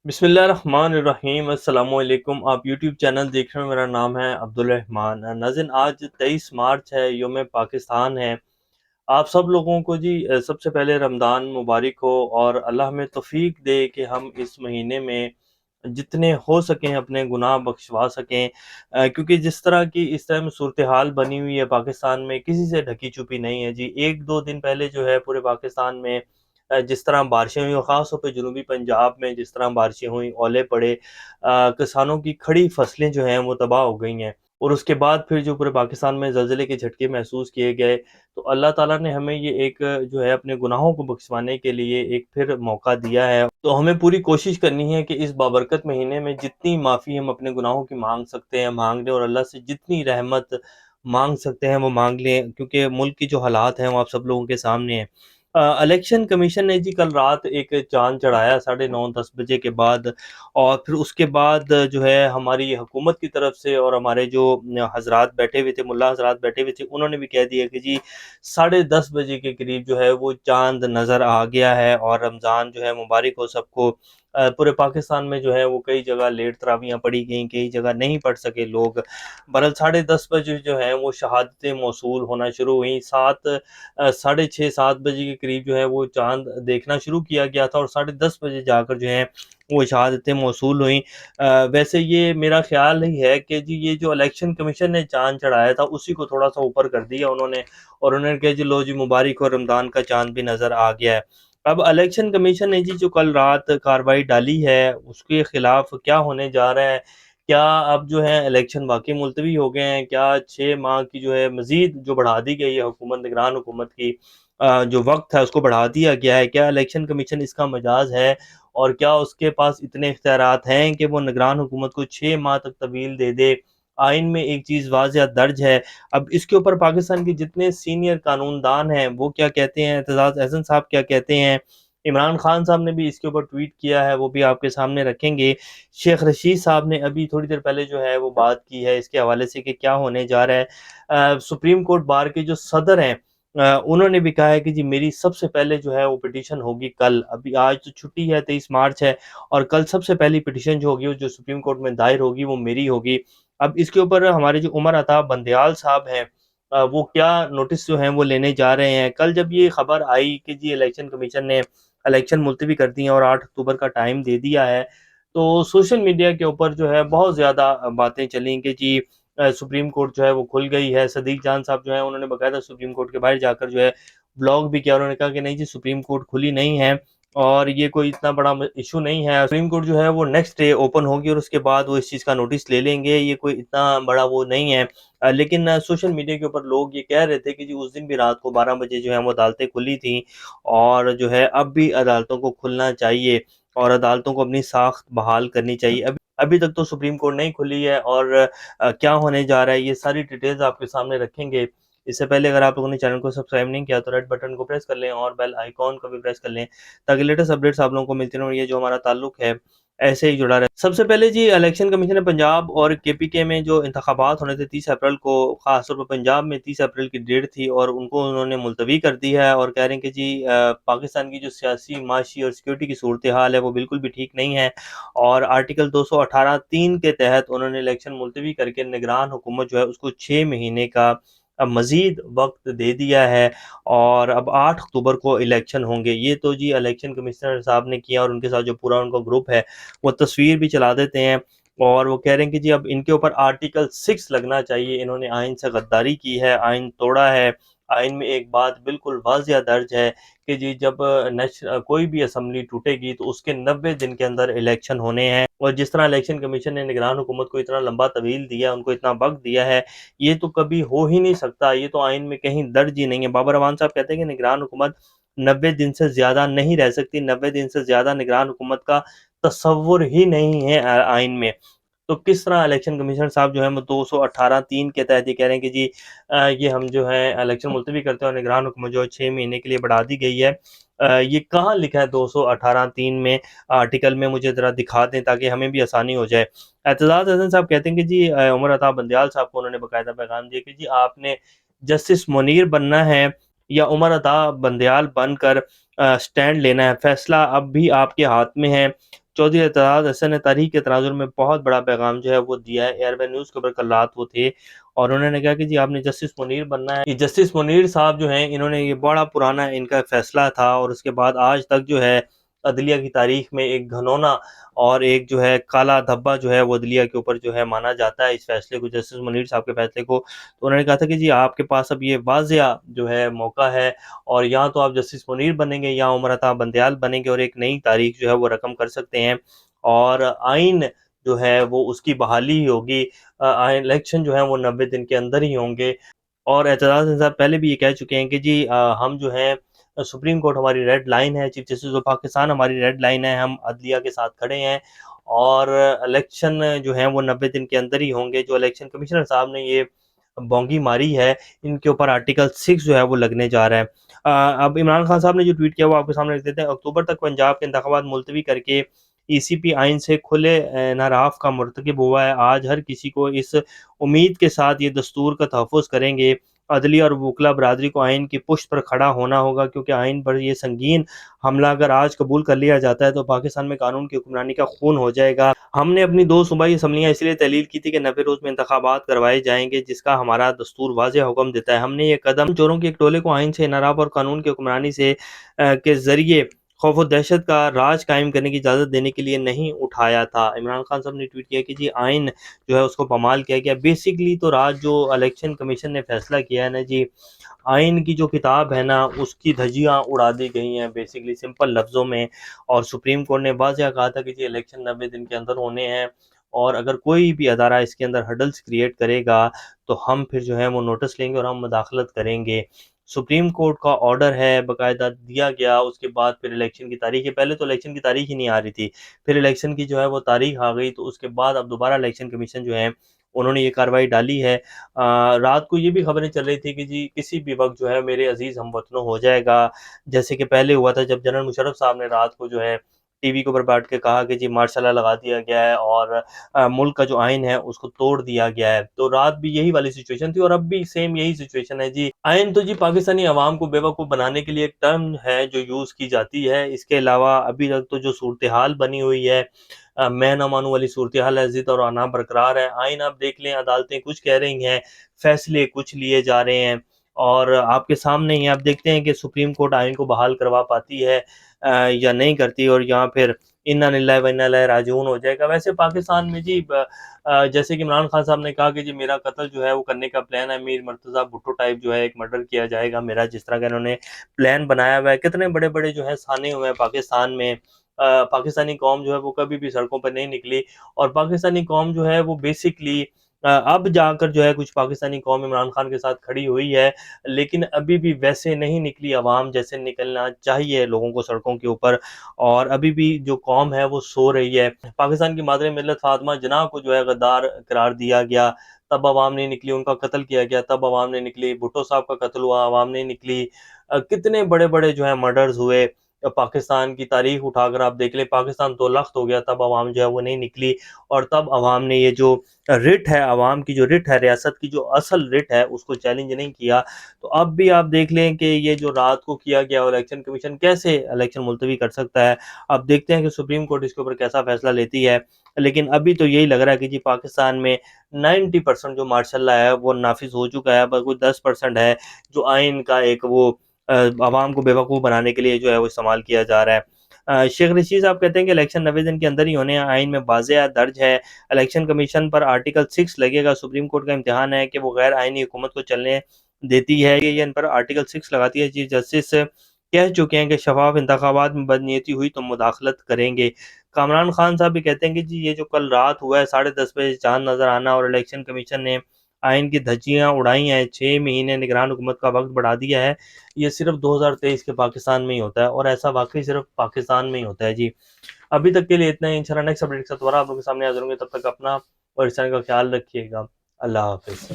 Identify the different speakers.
Speaker 1: بسم اللہ الرحمن الرحیم، السلام علیکم۔ آپ یوٹیوب چینل دیکھ رہے ہیں، میرا نام ہے عبدالرحمن۔ ناظرین، آج 23 مارچ ہے، یوم پاکستان ہے۔ آپ سب لوگوں کو سب سے پہلے رمضان مبارک ہو، اور اللہ ہمیں توفیق دے کہ ہم اس مہینے میں جتنے ہو سکیں اپنے گناہ بخشوا سکیں، کیونکہ جس طرح کی اس ٹائم صورتحال بنی ہوئی ہے پاکستان میں، کسی سے ڈھکی چھپی نہیں ہے جی۔ ایک دو دن پہلے جو ہے پورے پاکستان میں جس طرح بارشیں ہوئی، اور خاص طور پہ جنوبی پنجاب میں جس طرح بارشیں ہوئیں، اولے پڑے، کسانوں کی کھڑی فصلیں جو ہیں وہ تباہ ہو گئی ہیں۔ اور اس کے بعد پھر جو پورے پاکستان میں زلزلے کے جھٹکے محسوس کیے گئے، تو اللہ تعالیٰ نے ہمیں یہ ایک جو ہے اپنے گناہوں کو بخشوانے کے لیے ایک پھر موقع دیا ہے۔ تو ہمیں پوری کوشش کرنی ہے کہ اس بابرکت مہینے میں جتنی معافی ہم اپنے گناہوں کی مانگ سکتے ہیں مانگ لیں، اور اللہ سے جتنی رحمت مانگ سکتے ہیں وہ مانگ لیں، کیونکہ ملک کی جو حالات ہیں وہ آپ سب لوگوں کے سامنے ہیں۔ الیکشن کمیشن نے کل رات ایک چاند چڑھایا 9:30-10 بجے کے بعد، اور پھر اس کے بعد جو ہے ہماری حکومت کی طرف سے اور ہمارے جو حضرات بیٹھے ہوئے تھے، ملا حضرات بیٹھے ہوئے تھے، انہوں نے بھی کہہ دیا کہ 10:30 بجے کے قریب جو ہے وہ چاند نظر آ گیا ہے، اور رمضان جو ہے مبارک ہو سب کو۔ پورے پاکستان میں جو ہے وہ کئی جگہ لیٹ تراویحاں پڑھی گئیں، کئی جگہ نہیں پڑھ سکے لوگ۔ برحال 10:30 بجے جو ہے وہ شہادتیں موصول ہونا شروع ہوئیں۔ 6:30-7 بجے کے قریب جو ہے وہ چاند دیکھنا شروع کیا گیا تھا، اور 10:30 بجے جا کر جو ہے وہ شہادتیں موصول ہوئیں۔ ویسے یہ میرا خیال ہی ہے کہ یہ جو الیکشن کمیشن نے چاند چڑھایا تھا اسی کو تھوڑا سا اوپر کر دیا انہوں نے، اور انہوں نے کہا لو مبارک ہو، رمضان کا چاند بھی نظر آ گیا ہے۔ اب الیکشن کمیشن نے جو کل رات کارروائی ڈالی ہے اس کے خلاف کیا ہونے جا رہا ہے؟ کیا اب جو ہے الیکشن واقعی ملتوی ہو گئے ہیں؟ کیا 6 ماہ کی جو ہے مزید جو بڑھا دی گئی ہے حکومت، نگران حکومت کی جو وقت ہے اس کو بڑھا دیا گیا ہے؟ کیا الیکشن کمیشن اس کا مجاز ہے، اور کیا اس کے پاس اتنے اختیارات ہیں کہ وہ نگران حکومت کو 6 ماہ تک طویل دے دے؟ آئین میں ایک چیز واضح درج ہے۔ اب اس کے اوپر پاکستان کے جتنے سینئر قانون دان ہیں وہ کیا کہتے ہیں، اعتزاز احسن صاحب کیا کہتے ہیں، عمران خان صاحب نے بھی اس کے اوپر ٹویٹ کیا ہے، وہ بھی آپ کے سامنے رکھیں گے۔ شیخ رشید صاحب نے ابھی تھوڑی دیر پہلے جو ہے وہ بات کی ہے اس کے حوالے سے کہ کیا ہونے جا رہا ہے۔ سپریم کورٹ بار کے جو صدر ہیں انہوں نے بھی کہا ہے کہ میری سب سے پہلے جو ہے وہ پٹیشن ہوگی کل۔ ابھی آج تو چھٹی ہے، 23 مارچ ہے، اور کل سب سے پہلی پٹیشن جو ہوگی وہ جو سپریم کورٹ میں دائر ہوگی وہ میری ہوگی۔ اب اس کے اوپر ہمارے جو عمر عطا بندیال صاحب ہیں وہ کیا نوٹس جو ہیں وہ لینے جا رہے ہیں؟ کل جب یہ خبر آئی کہ الیکشن کمیشن نے الیکشن ملتوی کر دی ہیں اور 8 اکتوبر کا ٹائم دے دیا ہے، تو سوشل میڈیا کے اوپر جو ہے بہت زیادہ باتیں چلیں کہ سپریم کورٹ جو ہے وہ کھل گئی ہے۔ صدیق جان صاحب جو ہیں انہوں نے باقاعدہ سپریم کورٹ کے باہر جا کر جو ہے بلاگ بھی کیا، انہوں نے کہا کہ نہیں سپریم کورٹ کھلی نہیں ہے، اور یہ کوئی اتنا بڑا ایشو نہیں ہے، سپریم کورٹ جو ہے وہ نیکسٹ ڈے اوپن ہوگی اور اس کے بعد وہ اس چیز کا نوٹس لے لیں گے، یہ کوئی اتنا بڑا وہ نہیں ہے۔ لیکن سوشل میڈیا کے اوپر لوگ یہ کہہ رہے تھے کہ اس دن بھی رات کو 12 بجے جو ہے وہ عدالتیں کھلی تھیں، اور جو ہے اب بھی عدالتوں کو کھلنا چاہیے، اور عدالتوں کو اپنی ساخت بحال کرنی چاہیے۔ ابھی تک تو سپریم کورٹ نہیں کھلی ہے، اور کیا ہونے جا رہا ہے یہ ساری ڈیٹیلز آپ کے سامنے رکھیں گے۔ اس سے پہلے اگر آپ لوگوں نے چینل کو سبسکرائب نہیں کیا تو ریڈ بٹن کو پریس کر لیں، اور بیل آئیکن کو بھی پریس کر لیں، تاکہ لیٹسٹ اپڈیٹس آپ لوگوں کو ملتی رہیں، اور یہ جو ہمارا تعلق ہے ایسے ہی جڑا رہے۔ سب سے پہلے الیکشن کمیشن پنجاب اور KPK میں جو انتخابات ہونے تھے 30 اپریل کو، خاص طور پر پنجاب میں 30 اپریل کی ڈیٹ تھی، اور ان کو انہوں نے ملتوی کر دی ہے، اور کہہ رہے ہیں کہ پاکستان کی جو سیاسی، معاشی اور سیکورٹی کی صورتحال ہے وہ بالکل بھی ٹھیک نہیں ہے، اور آرٹیکل 218(3) کے تحت انہوں نے الیکشن ملتوی کر کے نگران حکومت جو ہے اس کو 6 مہینے کا مزید وقت دے دیا ہے، اور اب 8 اکتوبر کو الیکشن ہوں گے۔ یہ تو الیکشن کمشنر صاحب نے کیا، اور ان کے ساتھ جو پورا ان کا گروپ ہے وہ تصویر بھی چلا دیتے ہیں، اور وہ کہہ رہے ہیں کہ اب ان کے اوپر آرٹیکل 6 لگنا چاہیے، انہوں نے آئین سے غداری کی ہے، آئین توڑا ہے۔ آئین میں ایک بات بالکل واضح درج ہے کہ جب کوئی بھی اسمبلی ٹوٹے گی تو اس کے 90 دن کے اندر الیکشن ہونے ہیں، اور جس طرح الیکشن کمیشن نے نگران حکومت کو اتنا لمبا طویل دیا، ان کو اتنا وقت دیا ہے، یہ تو کبھی ہو ہی نہیں سکتا، یہ تو آئین میں کہیں درج ہی نہیں ہے۔ بابر اعوان صاحب کہتے ہیں کہ نگران حکومت 90 دن سے زیادہ نہیں رہ سکتی، 90 دن سے زیادہ نگران حکومت کا تصور ہی نہیں ہے آئین میں۔ تو کس طرح الیکشن کمیشنر صاحب جو ہیں وہ 218(3) کے تحت یہ کہہ رہے ہیں کہ یہ ہم جو ہے الیکشن ملتوی کرتے ہیں، اور نگران حکومت جو 6 مہینے کے لیے بڑھا دی گئی ہے۔ یہ کہاں لکھا ہے 218(3) میں آرٹیکل میں؟ مجھے ذرا دکھا دیں تاکہ ہمیں بھی آسانی ہو جائے۔ اعتزاز احسن صاحب کہتے ہیں کہ عمر عطا بندیال صاحب کو انہوں نے باقاعدہ پیغام دیا کہ آپ نے جسٹس منیر بننا ہے یا عمر عطا بندیال بن کر سٹینڈ لینا ہے، فیصلہ اب بھی آپ کے ہاتھ میں ہے۔ چودھری اعتراض حسن نے تاریخ کے تناظر میں بہت بڑا پیغام جو ہے وہ دیا ہے۔ ایئر بے نیوز کے اوپر کل رات وہ تھے اور انہوں نے کہا کہ جی آپ نے جسٹس منیر بننا ہے۔ یہ جسٹس منیر صاحب جو ہیں انہوں نے یہ بڑا پرانا ان کا فیصلہ تھا اور اس کے بعد آج تک جو ہے عدلیہ کی تاریخ میں ایک گھنونا اور ایک جو ہے کالا دھبا جو ہے وہ عدلیہ کے اوپر جو ہے مانا جاتا ہے اس فیصلے کو، جسٹس منیر صاحب کے فیصلے کو۔ تو انہوں نے کہا تھا کہ جی آپ کے پاس اب یہ واضح جو ہے موقع ہے اور یا تو آپ جسٹس منیر بنیں گے یا عمر عطا بندیال بنیں گے اور ایک نئی تاریخ جو ہے وہ رقم کر سکتے ہیں اور آئین جو ہے وہ اس کی بحالی ہی ہوگی۔ الیکشن جو ہے وہ 90 دن کے اندر ہی ہوں گے۔ اور اعتراض صاحب پہلے بھی یہ کہہ چکے ہیں کہ جی ہم جو ہیں سپریم کورٹ ہماری ریڈ لائن ہے، چیف جسٹس آف پاکستان ہماری ریڈ لائن ہے، ہم عدلیہ کے ساتھ کھڑے ہیں اور الیکشن جو ہیں وہ 90 دن کے اندر ہی ہوں گے۔ جو الیکشن کمشنر صاحب نے یہ بونگی ماری ہے ان کے اوپر آرٹیکل 6 جو ہے وہ لگنے جا رہا ہے۔ اب عمران خان صاحب نے جو ٹویٹ کیا وہ آپ کے سامنے رکھ دیتے ہیں۔ اکتوبر تک پنجاب کے انتخابات ملتوی کر کے ای سی پی آئین سے کھلے انحراف کا مرتکب ہوا ہے۔ آج ہر کسی کو اس امید کے ساتھ یہ دستور کا تحفظ کریں گے، عدلیہ اور وکلا برادری کو آئین کی پشت پر کھڑا ہونا ہوگا، کیونکہ آئین پر یہ سنگین حملہ اگر آج قبول کر لیا جاتا ہے تو پاکستان میں قانون کی حکمرانی کا خون ہو جائے گا۔ ہم نے اپنی 2 صوبائی اسمبلیاں اس لیے تحلیل کی تھی کہ 90 روز میں انتخابات کروائے جائیں گے، جس کا ہمارا دستور واضح حکم دیتا ہے۔ ہم نے یہ قدم چوروں کے ایک ٹولے کو آئین سے انحراف اور قانون کی حکمرانی سے کے ذریعے خوف و دہشت کا راج قائم کرنے کی اجازت دینے کے لیے نہیں اٹھایا تھا۔ عمران خان صاحب نے ٹویٹ کیا کہ جی آئین جو ہے اس کو پامال کیا گیا۔ بیسکلی تو راج جو الیکشن کمیشن نے فیصلہ کیا ہے نا جی، آئین کی جو کتاب ہے نا اس کی دھجیاں اڑا دی گئی ہیں بیسکلی سمپل لفظوں میں، اور سپریم کورٹ نے واضح کہا تھا کہ جی الیکشن 90 دن کے اندر ہونے ہیں اور اگر کوئی بھی ادارہ اس کے اندر ہڈلز کریٹ کرے گا تو ہم پھر جو ہے وہ نوٹس لیں گے اور ہم مداخلت کریں گے۔ سپریم کورٹ کا آرڈر ہے باقاعدہ دیا گیا، اس کے بعد پھر الیکشن کی تاریخ ہے۔ پہلے تو الیکشن کی تاریخ ہی نہیں آ رہی تھی، پھر الیکشن کی جو ہے وہ تاریخ آ گئی، تو اس کے بعد اب دوبارہ الیکشن کمیشن جو ہے انہوں نے یہ کارروائی ڈالی ہے۔ رات کو یہ بھی خبریں چل رہی تھی کہ جی کسی بھی وقت جو ہے میرے عزیز ہم وطنوں ہو جائے گا، جیسے کہ پہلے ہوا تھا جب جنرل مشرف صاحب نے رات کو جو ہے ٹی وی کے اوپر بیٹھ کے کہا کہ جی مارشل لا لگا دیا گیا ہے اور ملک کا جو آئین ہے اس کو توڑ دیا گیا ہے، تو رات بھی یہی والی سچویشن تھی اور اب بھی سیم یہی سچویشن ہے جی۔ آئین تو جی پاکستانی عوام کو بیوقوف بنانے کے لیے ایک ٹرم ہے جو یوز کی جاتی ہے، اس کے علاوہ ابھی تک تو جو صورتحال بنی ہوئی ہے میں نہ مانوں والی صورتحال ہے، ضد اور انا برقرار ہے۔ آئین آپ دیکھ لیں، عدالتیں کچھ کہہ رہی ہیں، فیصلے کچھ لیے جا رہے ہیں اور آپ کے سامنے ہی آپ دیکھتے ہیں کہ سپریم کورٹ آئین کو بحال کروا پاتی ہے یا نہیں کرتی، اور یہاں پھر انا للہ و انا الیہ راجعون ہو جائے گا۔ ویسے پاکستان میں جی جیسے کہ عمران خان صاحب نے کہا کہ جی میرا قتل جو ہے وہ کرنے کا پلان ہے، میر مرتضیٰ بھٹو ٹائپ جو ہے ایک مرڈر کیا جائے گا میرا، جس طرح کا انہوں نے پلان بنایا ہوا ہے۔ کتنے بڑے بڑے جو ہیں سانے ہوئے ہیں پاکستان میں، پاکستانی قوم جو ہے وہ کبھی بھی سڑکوں پر نہیں نکلی اور پاکستانی قوم جو ہے وہ بیسکلی اب جا کر جو ہے کچھ پاکستانی قوم عمران خان کے ساتھ کھڑی ہوئی ہے، لیکن ابھی بھی ویسے نہیں نکلی عوام جیسے نکلنا چاہیے لوگوں کو سڑکوں کے اوپر، اور ابھی بھی جو قوم ہے وہ سو رہی ہے۔ پاکستان کی مادر ملت فاطمہ جناح کو جو ہے غدار قرار دیا گیا، تب عوام نہیں نکلی، ان کا قتل کیا گیا تب عوام نہیں نکلی، بھٹو صاحب کا قتل ہوا عوام نہیں نکلی، کتنے بڑے بڑے جو ہیں مرڈرز ہوئے پاکستان کی تاریخ اٹھا کر آپ دیکھ لیں، پاکستان تو لخت ہو گیا تب عوام جو ہے وہ نہیں نکلی، اور تب عوام نے یہ جو رٹ ہے، عوام کی جو رٹ ہے، ریاست کی جو اصل رٹ ہے اس کو چیلنج نہیں کیا۔ تو اب بھی آپ دیکھ لیں کہ یہ جو رات کو کیا گیا الیکشن کمیشن کیسے الیکشن ملتوی کر سکتا ہے، اب دیکھتے ہیں کہ سپریم کورٹ اس کے اوپر کیسا فیصلہ لیتی ہے، لیکن ابھی تو یہی لگ رہا ہے کہ جی پاکستان میں 90% جو مارشل لا ہے وہ نافذ ہو چکا ہے، بس کوئی 10% ہے جو آئین کا ایک وہ عوام کو بیوقوف بنانے کے لیے جو ہے وہ استعمال کیا جا رہا ہے۔ شیخ رشید صاحب کہتے ہیں کہ الیکشن 90 دن کے اندر ہی ہونے ہیں، آئین میں واضح درج ہے، الیکشن کمیشن پر آرٹیکل 6 لگے گا، سپریم کورٹ کا امتحان ہے کہ وہ غیر آئینی حکومت کو چلنے دیتی ہے، یہ ان پر آرٹیکل 6 لگاتی ہے۔ چیف جسٹس کہہ چکے ہیں کہ شفاف انتخابات میں بدنیتی ہوئی تو مداخلت کریں گے۔ کامران خان صاحب بھی کہتے ہیں کہ جی یہ جو کل رات ہوا ہے 10:30 بجے چاند نظر آنا اور الیکشن کمیشن نے آئین کی دھجیاں اڑائی ہیں، 6 مہینے نگران حکومت کا وقت بڑھا دیا ہے، یہ صرف 2023 کے پاکستان میں ہی ہوتا ہے اور ایسا واقعی صرف پاکستان میں ہی ہوتا ہے جی۔ ابھی تک کے لیے اتنا ہی، انشاءاللہ نیکسٹ اپڈیٹ کے ساتھ دوبارہ آپ لوگوں کے سامنے حاضر ہوں گے، تب تک اپنا اور اس چینل کا خیال رکھیے گا۔ اللہ حافظ۔